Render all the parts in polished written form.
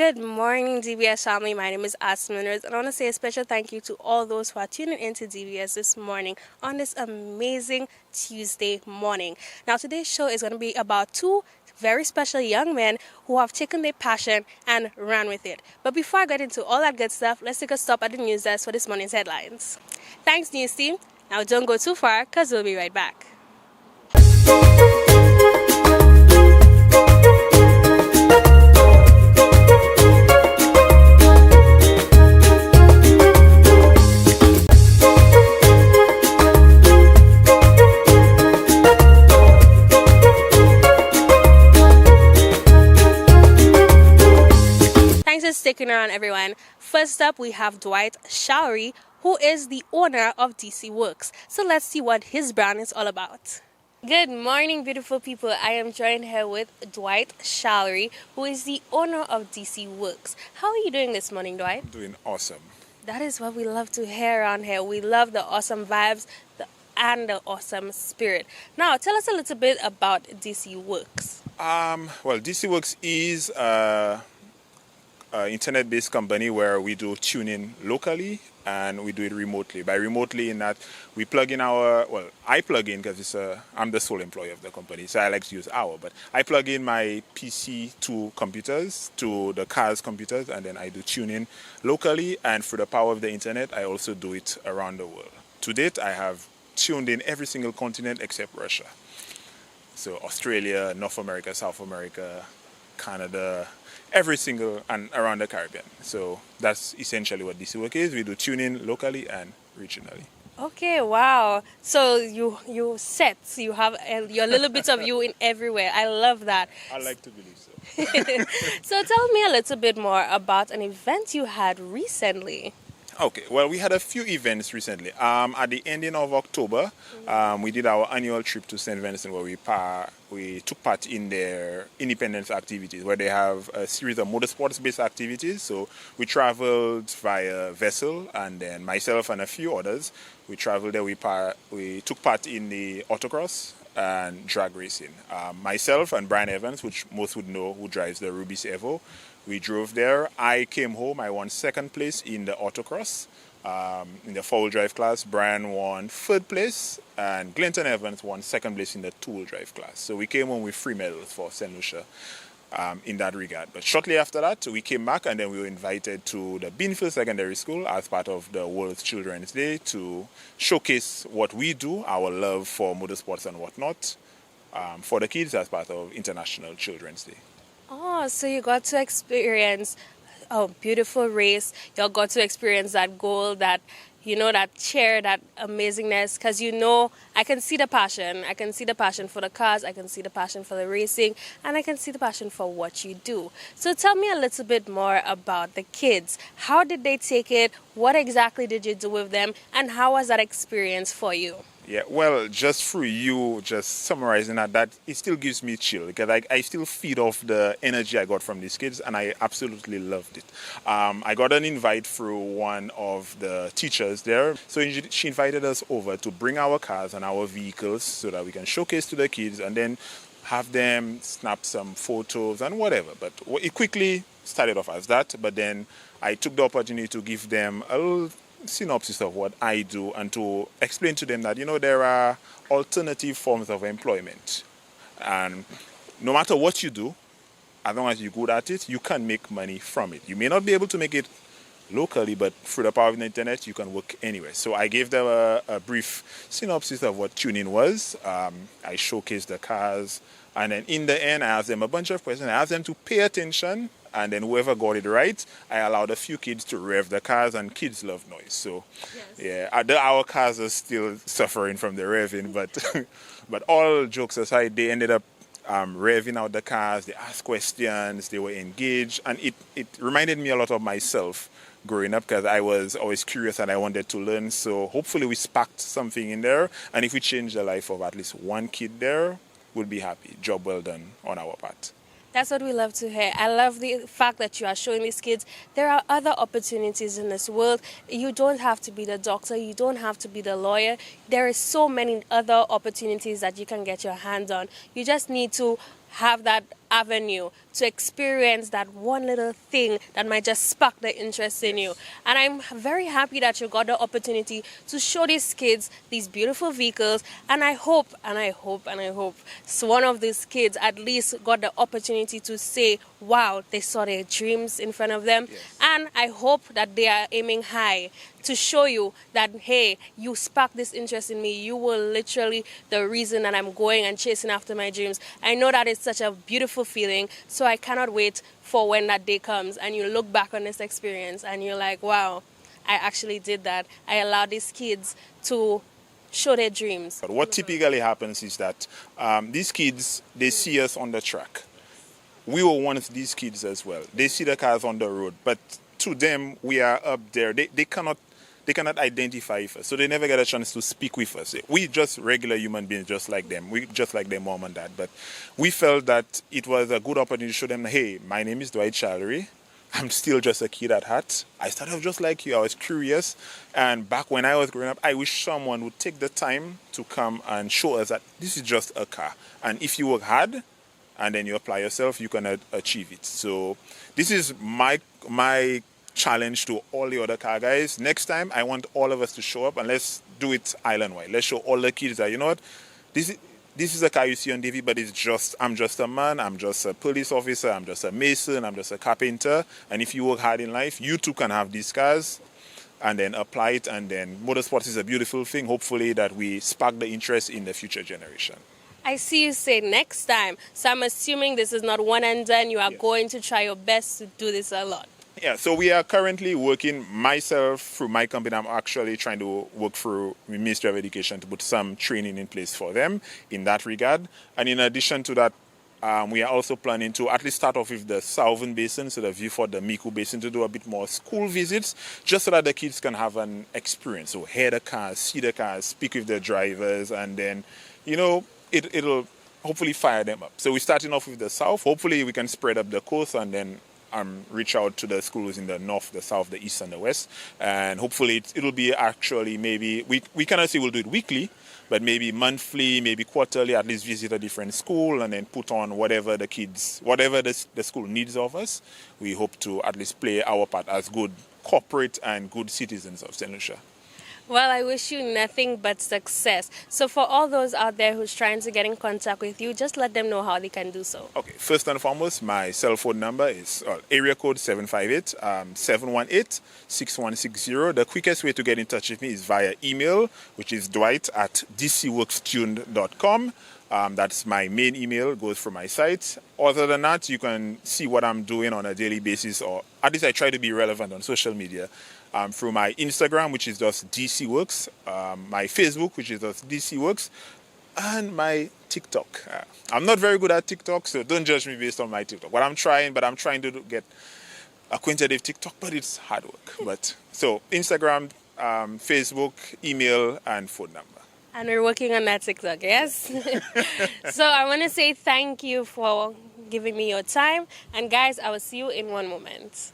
Good morning, DBS family. My name is Asmin Rose, and I want to say a special thank you to all those who are tuning into DBS this morning on this amazing Tuesday morning. Now, today's show is going to be about two very special young men who have taken their passion and ran with it. But before I get into all that good stuff, let's take a stop at the news desk for this morning's headlines. Thanks, news team. Now, don't go too far, because we'll be right back. Thanks for sticking around, everyone. First up, we have Dwight Showery, who is the owner of DC Works. So let's see what his brand is all about. Good morning, beautiful people. I am joined here with Dwight Showery, who is the owner of DC Works. How are you doing this morning, Dwight? I'm doing awesome. That is what we love to hear around here. We love the awesome vibes and the awesome spirit. Now, tell us a little bit about DC Works. Well, DC Works is an internet-based company where we do tuning locally and we do it remotely. By remotely, in that we plug in I plug in because I'm the sole employee of the company, so I like to use but I plug in my PC to computers, to the car's computers, and then I do tuning locally, and through the power of the internet, I also do it around the world. To date, I have tuned in every single continent except Russia. So Australia, North America, South America, Canada, every single, and around the Caribbean. So that's essentially what DC Work is. We do tuning locally and regionally. Okay, wow. So you have your little bit of you in everywhere. I love that. I like to believe so. So tell me a little bit more about an event you had recently. Okay, well, we had a few events recently. At the ending of October, we did our annual trip to St. Vincent, where we took part in their independence activities, where they have a series of motorsports-based activities. So we traveled via vessel, and then myself and a few others, we traveled there. We took part in the autocross and drag racing. Myself and Brian Evans, which most would know, who drives the Rubis Evo, we drove there. I came home. I won second place in the autocross, in the four-wheel drive class. Brian won third place, and Clinton Evans won second place in the two-wheel drive class. So we came home with 3 medals for St. Lucia in that regard. But shortly after that, we came back, and then we were invited to the Beanfield Secondary School as part of the World Children's Day to showcase what we do, our love for motorsports and whatnot, for the kids as part of International Children's Day. Oh, so you got to experience a beautiful race. You got to experience that goal, that cheer, that amazingness. Because I can see the passion. I can see the passion for the cars. I can see the passion for the racing, and I can see the passion for what you do. So tell me a little bit more about the kids. How did they take it? What exactly did you do with them? And how was that experience for you? Yeah, well, just through you just summarizing that it still gives me chill, because I still feed off the energy I got from these kids, and I absolutely loved it. I got an invite through one of the teachers there, so she invited us over to bring our cars and our vehicles so that we can showcase to the kids and then have them snap some photos and whatever. But it quickly started off as that, but then I took the opportunity to give them a little synopsis of what I do and to explain to them that there are alternative forms of employment, and no matter what you do, as long as you're good at it, you can make money from it. You may not be able to make it locally, but through the power of the internet, you can work anywhere. So I gave them a brief synopsis of what tuning was. I showcased the cars, and then in the end, I asked them a bunch of questions. I asked them to pay attention, and then whoever got it right, I allowed a few kids to rev the cars, and kids love noise. So, yes. Yeah, our cars are still suffering from the revving, but all jokes aside, they ended up revving out the cars. They asked questions, they were engaged, and it reminded me a lot of myself growing up, because I was always curious and I wanted to learn. So hopefully we sparked something in there, and if we change the life of at least one kid there, we'll be happy. Job well done on our part. That's what we love to hear. I love the fact that you are showing these kids there are other opportunities in this world. You don't have to be the doctor. You don't have to be the lawyer. There is so many other opportunities that you can get your hands on. You just need to have that avenue to experience that one little thing that might just spark the interest in you. And I'm very happy that you got the opportunity to show these kids these beautiful vehicles. And I hope, so one of these kids at least got the opportunity to say, wow, they saw their dreams in front of them. Yes. And I hope that they are aiming high to show you that, hey, you sparked this interest in me. You were literally the reason that I'm going and chasing after my dreams. I know that it's such a beautiful feeling, so I cannot wait for when that day comes and you look back on this experience and you're like, wow, I actually did that. I allowed these kids to show their dreams. But what typically happens is that these kids, they see us on the track. We were one of these kids as well. They see the cars on the road, but to them, we are up there. They cannot identify us, so they never get a chance to speak with us. We just regular human beings, just like them. We just like their mom and dad. But we felt that it was a good opportunity to show them, hey, my name is Dwight Challery. I'm still just a kid at heart. I started off just like you. I was curious. And back when I was growing up, I wish someone would take the time to come and show us that this is just a car. And if you work hard and then you apply yourself, you can achieve it. So this is my challenge to all the other car guys. Next time, I want all of us to show up and let's do it island-wide. Let's show all the kids that, you know what, this is a car you see on TV, but I'm just a man, I'm just a police officer, I'm just a mason, I'm just a carpenter. And if you work hard in life, you too can have these cars and then apply it. And then motorsports is a beautiful thing. Hopefully that we spark the interest in the future generation. I see you say next time. So I'm assuming this is not one and done. You are going to try your best to do this a lot. Yeah, so we are currently working, myself, through my company. I'm actually trying to work through the Ministry of Education to put some training in place for them in that regard. And in addition to that, we are also planning to at least start off with the Southern Basin, so the Vieux-Fort, the Micoud Basin, to do a bit more school visits, just so that the kids can have an experience. So hear the cars, see the cars, speak with the drivers, and then, you know, it'll hopefully fire them up. So we're starting off with the South. Hopefully we can spread up the coast and then reach out to the schools in the north, the south, the east, and the west. And hopefully it'll be actually maybe, we cannot say we'll do it weekly, but maybe monthly, maybe quarterly, at least visit a different school and then put on whatever the kids, whatever the school needs of us. We hope to at least play our part as good corporate and good citizens of St. Lucia. Well, I wish you nothing but success. So for all those out there who's trying to get in contact with you, just let them know how they can do so. Okay, first and foremost, my cell phone number is area code 758-718-6160. The quickest way to get in touch with me is via email, which is dwight@dcworkstuned.com. That's my main email, goes from my site. Other than that, you can see what I'm doing on a daily basis, or at least I try to be relevant on social media. Through my Instagram, which is just DC Works, my Facebook, which is just DC Works, and my TikTok. I'm not very good at TikTok, so don't judge me based on my TikTok. I'm trying to get acquainted with TikTok, but it's hard work. But so Instagram, Facebook, email, and phone number. And we're working on that TikTok, yes? So I want to say thank you for giving me your time. And guys, I will see you in one moment.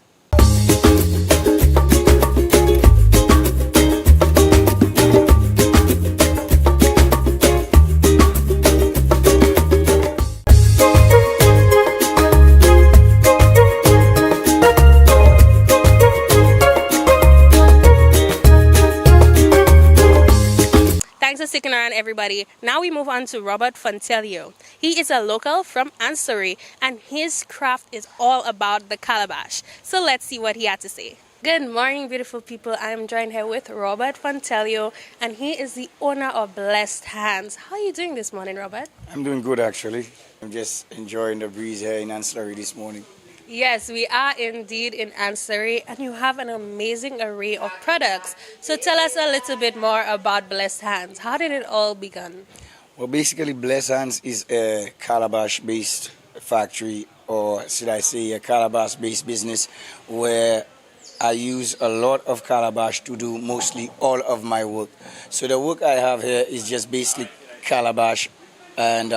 Thanks for sticking around, everybody. Now we move on to Robert Fontelio. He is a local from Ansory, and his craft is all about the calabash. So let's see what he had to say. Good morning, beautiful people. I am joined here with Robert Fontelio, and he is the owner of Blessed Hands. How are you doing this morning, Robert? I'm doing good, actually. I'm just enjoying the breeze here in Ansory this morning. Yes, we are indeed in Ansory, and you have an amazing array of products. So tell us a little bit more about Blessed Hands. How did it all begin? Well, basically, Blessed Hands is a calabash-based factory, or should I say a calabash-based business, where I use a lot of calabash to do mostly all of my work. So the work I have here is just basically calabash, and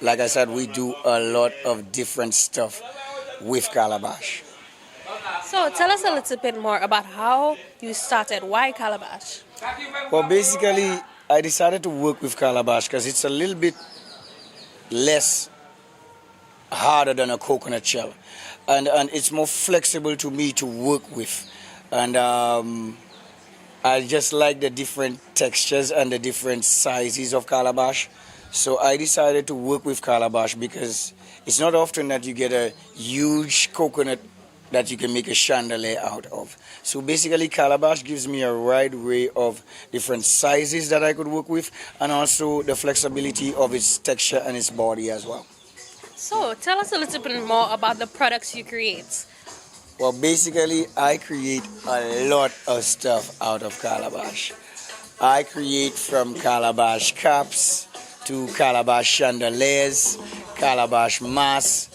like I said, we do a lot of different stuff with calabash. So tell us a little bit more about how you started. Why calabash? Well, basically, I decided to work with calabash because it's a little bit less harder than a coconut shell, and it's more flexible to me to work with, and I just like the different textures and the different sizes of calabash. So I decided to work with calabash because it's not often that you get a huge coconut that you can make a chandelier out of. So basically calabash gives me a wide array of different sizes that I could work with, and also the flexibility of its texture and its body as well. So tell us a little bit more about the products you create. Well, basically I create a lot of stuff out of calabash. I create from calabash cups to calabash chandeliers, calabash masks,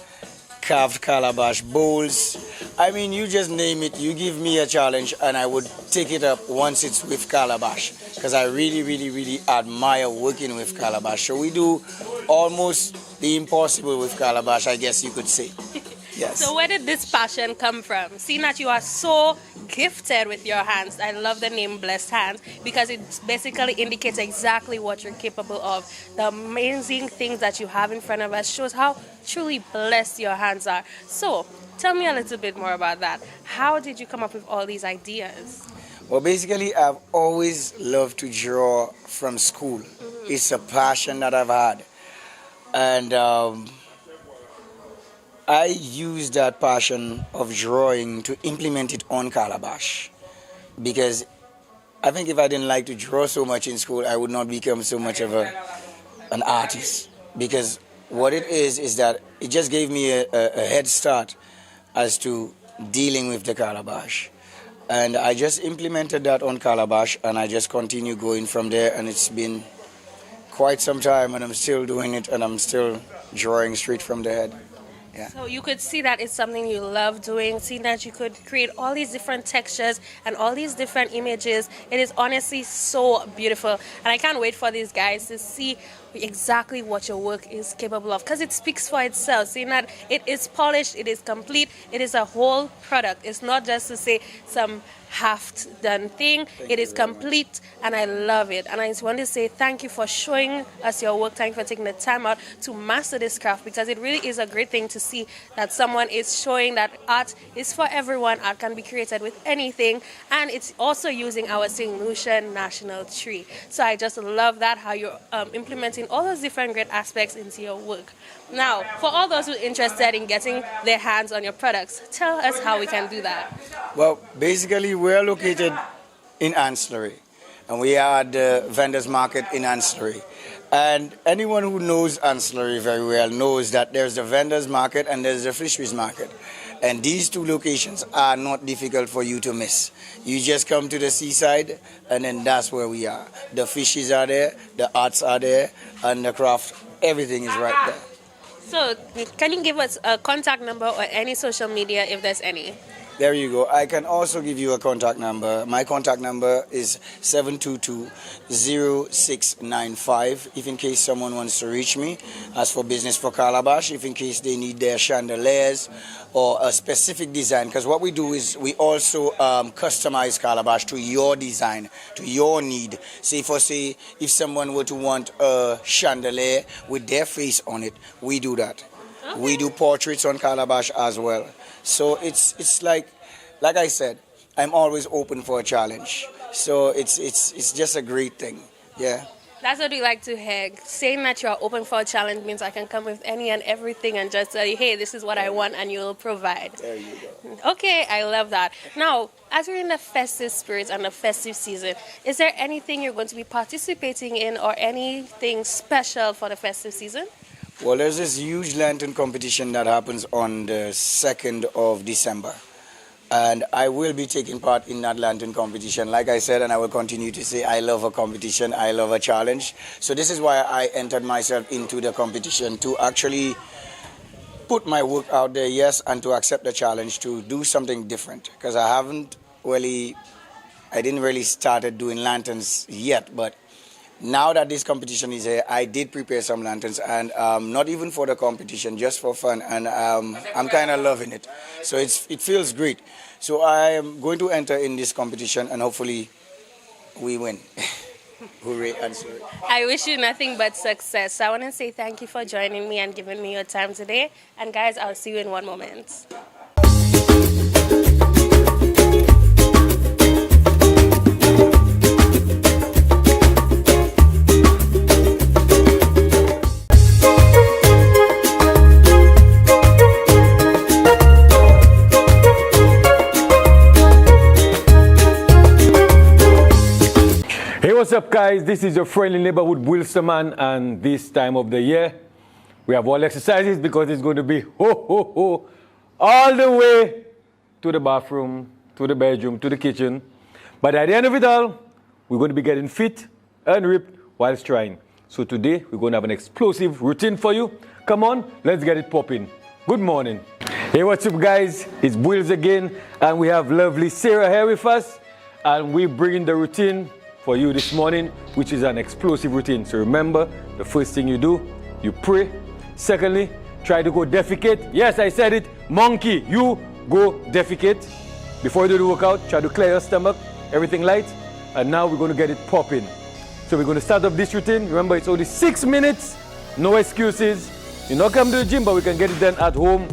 carved calabash bowls. I mean, you just name it. You give me a challenge and I would take it up once it's with calabash, because I really, really, really admire working with calabash. So we do almost the impossible with calabash, I guess you could say. Yes. So where did this passion come from? Seeing that you are so gifted with your hands, I love the name Blessed Hands because it basically indicates exactly what you're capable of. The amazing things that you have in front of us shows how truly blessed your hands are. So tell me a little bit more about that. How did you come up with all these ideas? Well, basically, I've always loved to draw from school. It's a passion that I've had. And I use that passion of drawing to implement it on calabash, because I think if I didn't like to draw so much in school, I would not become so much of an artist, because what it is that it just gave me a head start as to dealing with the calabash. And I just implemented that on calabash, and I just continue going from there, and it's been quite some time, and I'm still doing it, and I'm still drawing straight from the head. Yeah. So you could see that it's something you love doing, seeing that you could create all these different textures and all these different images. It is honestly so beautiful. And I can't wait for these guys to see exactly what your work is capable of, because it speaks for itself, seeing that it is polished, it is complete, it is a whole product. It's not just to say some half done thing. It is complete, and I love it. And I just want to say thank you for showing us your work. Thank you for taking the time out to master this craft, because it really is a great thing to see that someone is showing that art is for everyone. Art can be created with anything, and it's also using our St. Lucia national tree. So I just love that, how you're implementing all those different great aspects into your work. Now, for all those who are interested in getting their hands on your products, tell us how we can do that. Well, basically, we're located in Ancillary, and we are at the vendors market in Ancillary. And anyone who knows Ancillary very well knows that there's the vendors market and there's the fisheries market. And these two locations are not difficult for you to miss. You just come to the seaside, and then that's where we are. The fishes are there, the arts are there, and the craft, everything is right there. So, can you give us a contact number or any social media if there's any? There you go. I can also give you a contact number. My contact number is 722-0695, if in case someone wants to reach me. As for Business for Calabash, if in case they need their chandeliers or a specific design, because what we do is we also customize calabash to your design, to your need. Say if someone were to want a chandelier with their face on it, we do that. Okay. We do portraits on calabash as well. So it's like I said, I'm always open for a challenge. So it's just a great thing. Yeah. That's what we like to hear. Saying that you are open for a challenge means I can come with any and everything and just tell you, hey, this is what I want, and you'll provide. There you go. Okay, I love that. Now, as we're in the festive spirit and the festive season, is there anything you're going to be participating in or anything special for the festive season? Well, there's this huge lantern competition that happens on the 2nd of December. And I will be taking part in that lantern competition. Like I said, and I will continue to say, I love a competition, I love a challenge. So this is why I entered myself into the competition, to actually put my work out there, yes, and to accept the challenge to do something different. Because I didn't really started doing lanterns yet, but now that this competition is here, I did prepare some lanterns, and not even for the competition, just for fun, and I'm kind of loving it. So it feels great. So I am going to enter in this competition, and hopefully we win. hooray answer. I wish you nothing but success. So I want to say thank you for joining me and giving me your time today. And guys, I'll see you in one moment. What's up, guys? This is your friendly neighborhood Wilsterman, and this time of the year we have all exercises because it's going to be all the way to the bathroom, to the bedroom, to the kitchen. But at the end of it all, we're going to be getting fit and ripped whilst trying. So today we're going to have an explosive routine for you. Come on, let's get it popping. Good morning. Hey, what's up, guys? It's Wills again, and we have lovely Sarah here with us, and we're bringing the routine for you this morning, which is an explosive routine. So remember, the first thing you do, you pray. Secondly, try to go defecate. Yes, I said it. Monkey, you go defecate. Before you do the workout, try to clear your stomach, everything light. And now we're going to get it popping. So we're going to start off this routine. Remember, it's only 6 minutes. No excuses. You're not coming to the gym, but we can get it done at home,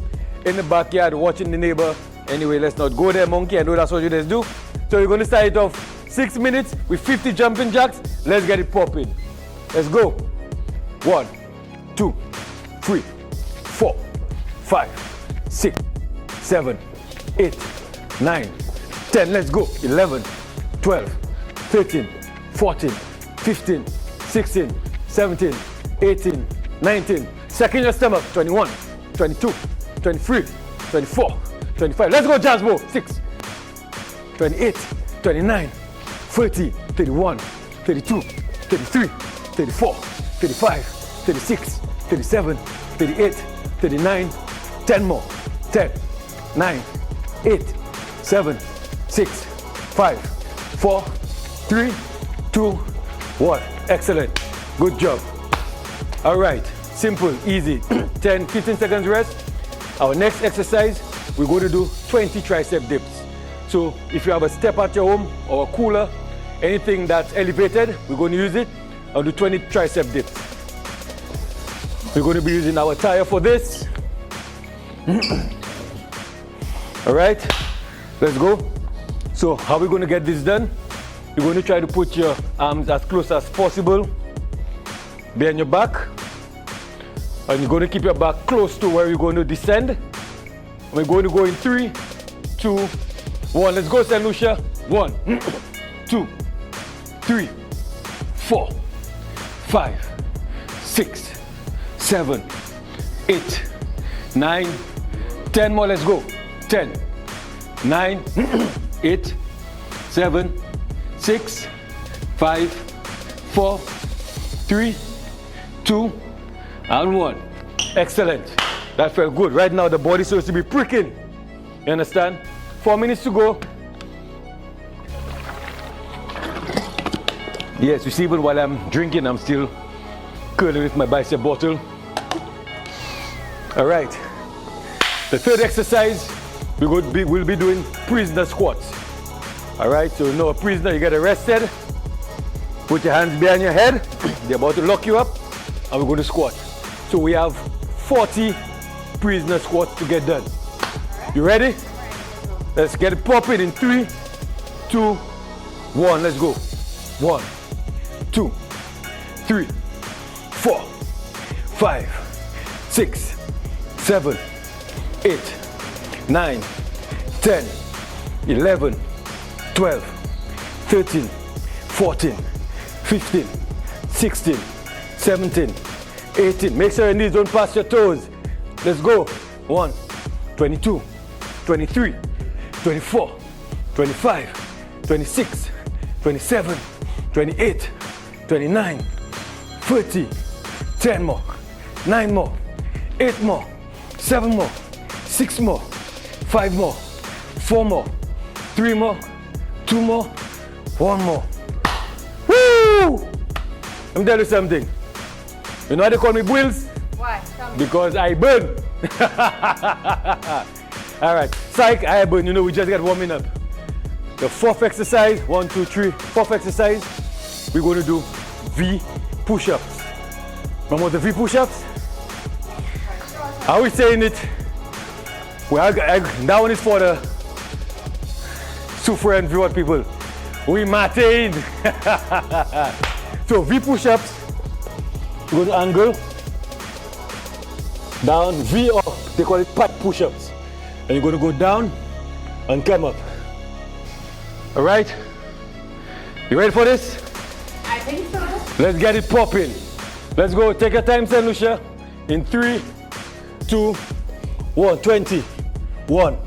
in the backyard, watching the neighbor. Anyway, let's not go there, monkey. I know that's what you guys do. So we're going to start it off 6 minutes with 50 jumping jacks. Let's get it popping. Let's go. 1, 2, 3, 4, 5, 6, 7, 8, 9, 10. Let's go. 11, 12, 13, 14, 15, 16, 17, 18, 19. Second your stomach. 21, 22, 23, 24, 25. Let's go, Jasbo. 6, 28, 29, 30, 31, 32, 33, 34, 35, 36, 37, 38, 39, 10 more. 10, 9, 8, 7, 6, 5, 4, 3, 2, 1. Excellent. Good job. All right. Simple, easy. 10, 15 seconds rest. Our next exercise, we're going to do 20 tricep dips. So if you have a step at your home or a cooler, anything that's elevated, we're going to use it. I'll do 20 tricep dips. We're going to be using our tire for this. All right, let's go. So how are we going to get this done? You're going to try to put your arms as close as possible behind your back. And you're going to keep your back close to where you're going to descend. We're going to go in 3, 2, 1. Let's go, St. Lucia. 1, 2, 3, 4, 5, 6, 7, 8, 9, 10 more. Let's go. 10, 9, 8, 7, 6, 5, 4, 3, 2, and 1. Excellent. That felt good. Right now the body's supposed to be pricking. You understand? 4 minutes to go. Yes, you see, even while I'm drinking, I'm still curling with my bicep bottle. All right. The third exercise, we'll be doing prisoner squats. All right, so you know a prisoner, you get arrested. Put your hands behind your head. They're about to lock you up, and we're going to squat. So we have 40 prisoner squats to get done. You ready? Let's get it popping in 3, 2, 1. Let's go. 1, 2, 3, 4, 5, 6, 7, 8, 9, 10, 11, 12, 13, 14, 15, 16, 17, 18. Make sure your knees don't pass your toes. Let's go. 1, 22, 23, 24, 25, 26, 27, 28, 29, 30, 10 more, 9 more, 8 more, 7 more, 6 more, 5 more, 4 more, 3 more, 2 more, 1 more. Woo! Let me tell you something. You know why they call me Wills? Why? Tell me. Because I burn. All right, psych, I burn. You know, we just got warming up. The fourth exercise, 1, 2, 3, fourth exercise, we're going to do V push-ups. Remember the V push-ups? How are we saying it? Well, that one is for the super and viewer people. We Martin. So V push-ups. Go to angle. Down, V up. They call it pat push-ups. And you're going to go down and come up. All right? You ready for this? I think so. Let's get it popping. Let's go. Take your time, St. Lucia. In 3, 2, 1. 20. 1,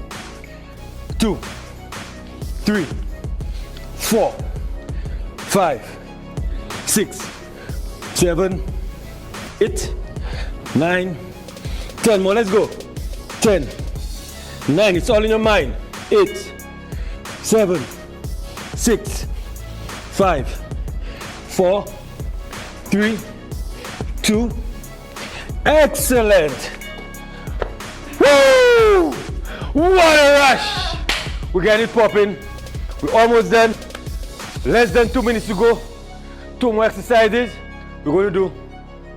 2, 3, 4, 5, 6, 7, 8, 9, 10 more. Let's go. 10, 9. It's all in your mind. 8, 7, 6, 5, 4, 3, 2. Excellent. Woo! What a rush! We get it popping. We're almost done. Less than 2 minutes to go. 2 more exercises. We're going to do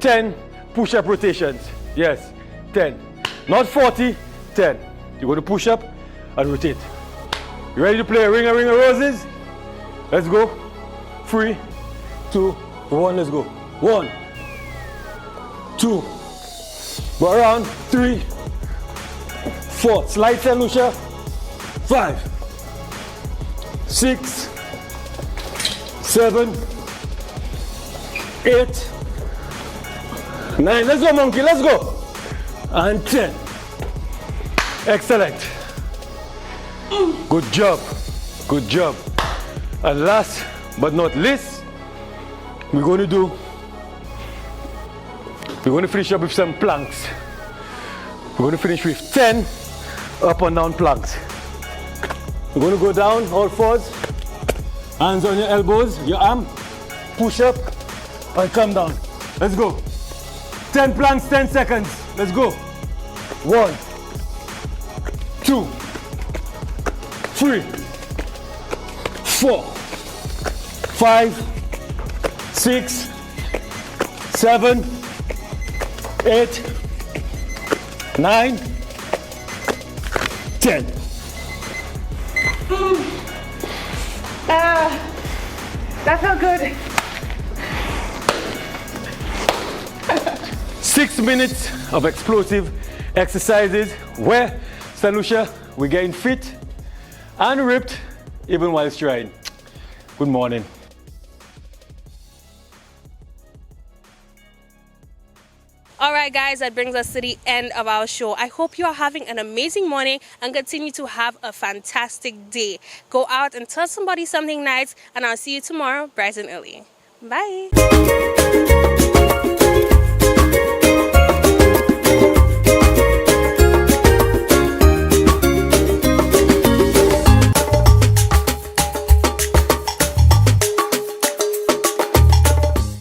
10 push-up rotations. Yes, 10. Not 40, 10. You're going to push up and rotate. You ready to play a ring of roses? Let's go. 3, 2, 1, let's go. 1, 2, go around. 3, 4, slide, St. Lucia. 5, 6, 7, 8, 9. Let's go, monkey, let's go. And 10. Excellent. Good job. Good job. And last but not least, we're going to finish up with some planks. We're going to finish with 10 up and down planks. We're going to go down, all fours, hands on your elbows, your arm, push up and come down. Let's go. 10 planks, 10 seconds. Let's go. 1, 2, 3, 4, 5, 6, 7, 8, 9, 10. That felt good. 6 minutes of explosive exercises where, St. Lucia, we're getting fit and ripped even while trying. Good morning. All right, guys, that brings us to the end of our show. I hope you are having an amazing morning and continue to have a fantastic day. Go out and tell somebody something nice, and I'll see you tomorrow bright and early. Bye.